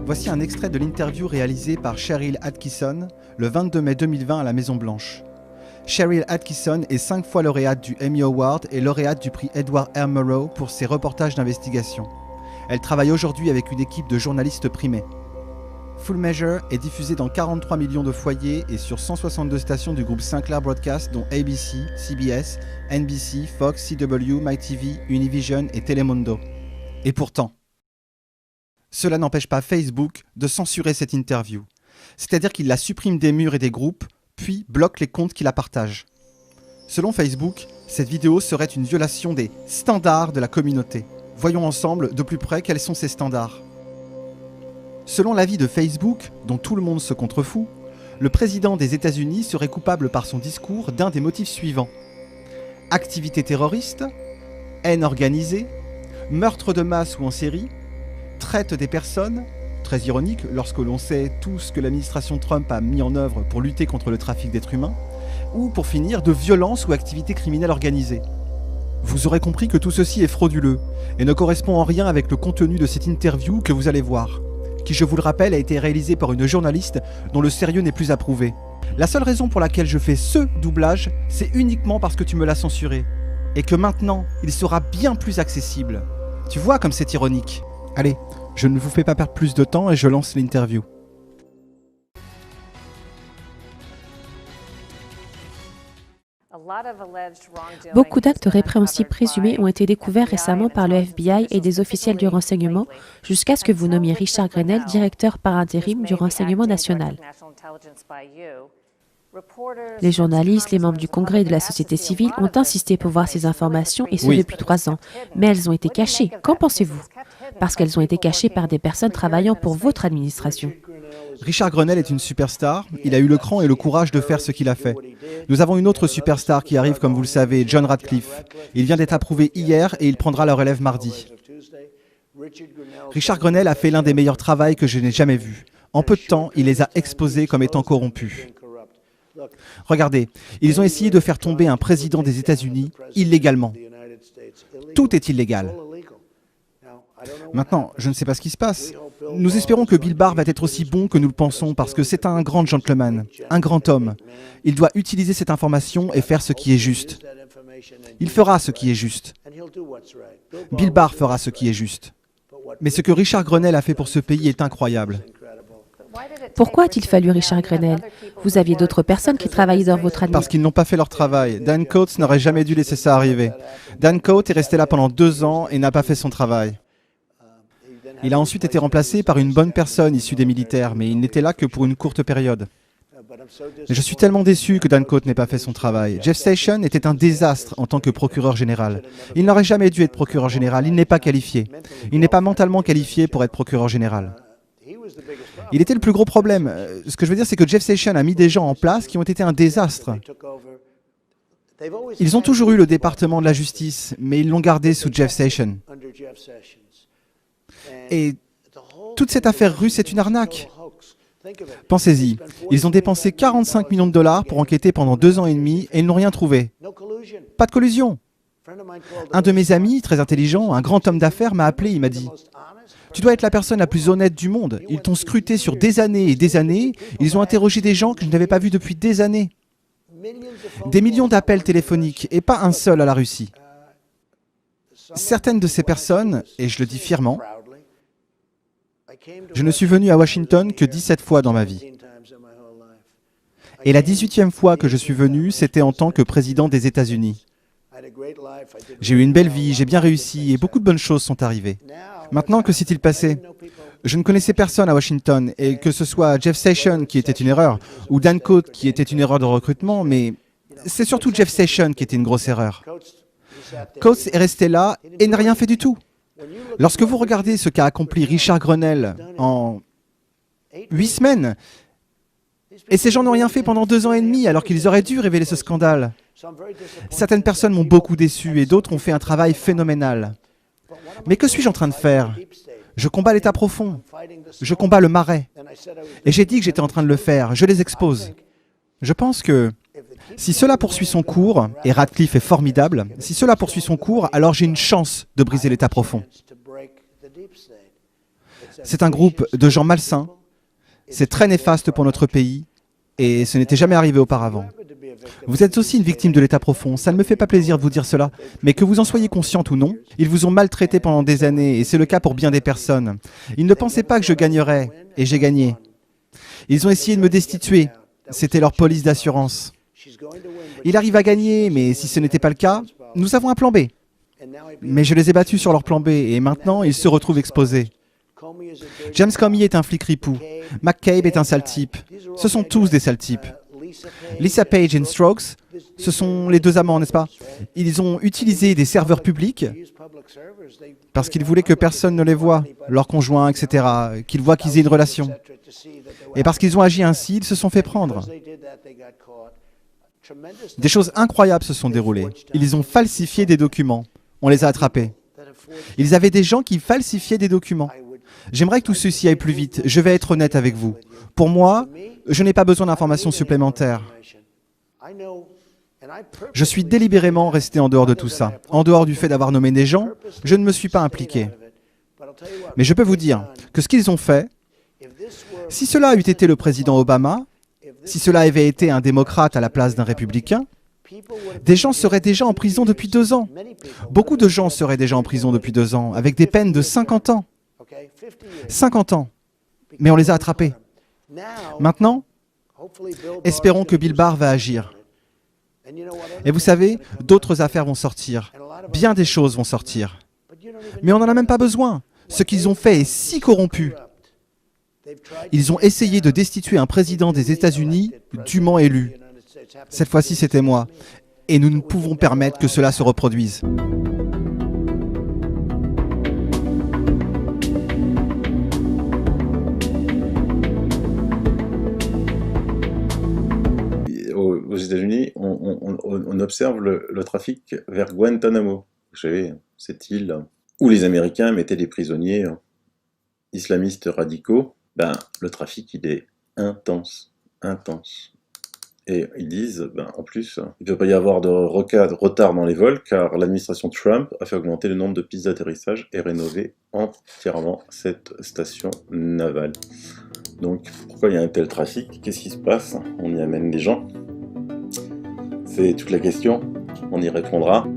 Voici un extrait de l'interview réalisée par Cheryl Atkinson le 22 mai 2020 à la Maison-Blanche. Cheryl Atkinson est 5 fois lauréate du Emmy Award et lauréate du prix Edward R. Murrow pour ses reportages d'investigation. Elle travaille aujourd'hui avec une équipe de journalistes primés. Full Measure est diffusé dans 43 millions de foyers et sur 162 stations du groupe Sinclair Broadcast dont ABC, CBS, NBC, Fox, CW, MyTV, Univision et Telemundo. Et pourtant, cela n'empêche pas Facebook de censurer cette interview. C'est-à-dire qu'il la supprime des murs et des groupes, puis bloque les comptes qui la partagent. Selon Facebook, cette vidéo serait une violation des standards de la communauté. Voyons ensemble de plus près quels sont ces standards. Selon l'avis de Facebook, dont tout le monde se contrefout, le président des États-Unis serait coupable par son discours d'un des motifs suivants. Activité terroriste, haine organisée, meurtre de masse ou en série, traite des personnes, très ironique lorsque l'on sait tout ce que l'administration Trump a mis en œuvre pour lutter contre le trafic d'êtres humains, ou pour finir de violence ou activité criminelle organisée. Vous aurez compris que tout ceci est frauduleux et ne correspond en rien avec le contenu de cette interview que vous allez voir, qui, je vous le rappelle, a été réalisée par une journaliste dont le sérieux n'est plus approuvé. La seule raison pour laquelle je fais ce doublage, c'est uniquement parce que tu me l'as censuré, et que maintenant, il sera bien plus accessible. Tu vois comme c'est ironique. Allez, je ne vous fais pas perdre plus de temps et je lance l'interview. Beaucoup d'actes répréhensibles présumés ont été découverts récemment par le FBI et des officiels du renseignement jusqu'à ce que vous nommiez Richard Grenell directeur par intérim du renseignement national. Les journalistes, les membres du Congrès et de la société civile ont insisté pour voir ces informations et ce depuis 3 ans. Mais elles ont été cachées. Qu'en pensez-vous? Parce qu'elles ont été cachées par des personnes travaillant pour votre administration. Richard Grenell est une superstar, il a eu le cran et le courage de faire ce qu'il a fait. Nous avons une autre superstar qui arrive, comme vous le savez, John Ratcliffe. Il vient d'être approuvé hier et il prendra la relève mardi. Richard Grenell a fait l'un des meilleurs travaux que je n'ai jamais vus. En peu de temps, il les a exposés comme étant corrompus. Regardez, ils ont essayé de faire tomber un président des États-Unis illégalement. Tout est illégal. Maintenant, je ne sais pas ce qui se passe. Nous espérons que Bill Barr va être aussi bon que nous le pensons parce que c'est un grand gentleman, un grand homme. Il doit utiliser cette information et faire ce qui est juste. Il fera ce qui est juste. Bill Barr fera ce qui est juste. Mais ce que Richard Grenell a fait pour ce pays est incroyable. Pourquoi a-t-il fallu Richard Grenell? Vous aviez d'autres personnes qui travaillaient dans votre administration. Parce qu'ils n'ont pas fait leur travail. Dan Coats n'aurait jamais dû laisser ça arriver. Dan Coats est resté là pendant 2 ans et n'a pas fait son travail. Il a ensuite été remplacé par une bonne personne issue des militaires, mais il n'était là que pour une courte période. Mais je suis tellement déçu que Dan Coats n'ait pas fait son travail. Jeff Sessions était un désastre en tant que procureur général. Il n'aurait jamais dû être procureur général, il n'est pas qualifié. Il n'est pas mentalement qualifié pour être procureur général. Il était le plus gros problème. Ce que je veux dire, c'est que Jeff Sessions a mis des gens en place qui ont été un désastre. Ils ont toujours eu le département de la justice, mais ils l'ont gardé sous Jeff Sessions. Et toute cette affaire russe est une arnaque. Pensez-y, ils ont dépensé 45 millions de dollars pour enquêter pendant 2 ans et demi et ils n'ont rien trouvé. Pas de collusion. Un de mes amis, très intelligent, un grand homme d'affaires, m'a appelé, il m'a dit « Tu dois être la personne la plus honnête du monde. Ils t'ont scruté sur des années et des années. Ils ont interrogé des gens que je n'avais pas vus depuis des années. Des millions d'appels téléphoniques et pas un seul à la Russie. Certaines de ces personnes, et je le dis fièrement, je ne suis venu à Washington que 17 fois dans ma vie. Et la 18e fois que je suis venu, c'était en tant que président des États-Unis. J'ai eu une belle vie, j'ai bien réussi et beaucoup de bonnes choses sont arrivées. Maintenant, que s'est-il passé? Je ne connaissais personne à Washington, et que ce soit Jeff Sessions qui était une erreur, ou Dan Coats qui était une erreur de recrutement, mais c'est surtout Jeff Sessions qui était une grosse erreur. Coats est resté là et n'a rien fait du tout. Lorsque vous regardez ce qu'a accompli Richard Grenell en 8 semaines, et ces gens n'ont rien fait pendant 2 ans et demi alors qu'ils auraient dû révéler ce scandale. Certaines personnes m'ont beaucoup déçu et d'autres ont fait un travail phénoménal. Mais que suis-je en train de faire? Je combats l'État profond. Je combats le marais. Et j'ai dit que j'étais en train de le faire. Je les expose. Je pense que si cela poursuit son cours, et Ratcliffe est formidable, si cela poursuit son cours, alors j'ai une chance de briser l'État profond. C'est un groupe de gens malsains. C'est très néfaste pour notre pays et ce n'était jamais arrivé auparavant. Vous êtes aussi une victime de l'état profond. Ça ne me fait pas plaisir de vous dire cela, mais que vous en soyez consciente ou non, ils vous ont maltraité pendant des années et c'est le cas pour bien des personnes. Ils ne pensaient pas que je gagnerais et j'ai gagné. Ils ont essayé de me destituer. C'était leur police d'assurance. Il arrive à gagner, mais si ce n'était pas le cas, nous avons un plan B. Mais je les ai battus sur leur plan B et maintenant ils se retrouvent exposés. James Comey est un flic ripou. McCabe est un sale type. Ce sont tous des sales types. Lisa Page et Strokes, ce sont les deux amants, n'est-ce pas? Ils ont utilisé des serveurs publics parce qu'ils voulaient que personne ne les voie, leurs conjoints, etc., qu'ils voient qu'ils aient une relation. Et parce qu'ils ont agi ainsi, ils se sont fait prendre. Des choses incroyables se sont déroulées. Ils ont falsifié des documents. On les a attrapés. Ils avaient des gens qui falsifiaient des documents. J'aimerais que tout ceci aille plus vite. Je vais être honnête avec vous. Pour moi, je n'ai pas besoin d'informations supplémentaires. Je suis délibérément resté en dehors de tout ça. En dehors du fait d'avoir nommé des gens, je ne me suis pas impliqué. Mais je peux vous dire que ce qu'ils ont fait, si cela eût été le président Obama, si cela avait été un démocrate à la place d'un républicain, des gens seraient déjà en prison depuis 2 ans. Beaucoup de gens seraient déjà en prison depuis 2 ans, avec des peines de 50 ans. 50 ans. Mais on les a attrapés. Maintenant, espérons que Bill Barr va agir. Et vous savez, d'autres affaires vont sortir. Bien des choses vont sortir. Mais on n'en a même pas besoin. Ce qu'ils ont fait est si corrompu. Ils ont essayé de destituer un président des États-Unis dûment élu. Cette fois-ci, c'était moi. Et nous ne pouvons permettre que cela se reproduise. Aux États-Unis, on observe le trafic vers Guantanamo. Vous savez, cette île où les Américains mettaient des prisonniers islamistes radicaux. Le trafic, il est intense, intense. Et ils disent, en plus, il ne peut pas y avoir de retard dans les vols, car l'administration Trump a fait augmenter le nombre de pistes d'atterrissage et rénover entièrement cette station navale. Donc, pourquoi il y a un tel trafic? Qu'est-ce qui se passe? On y amène des gens? C'est toute la question, on y répondra.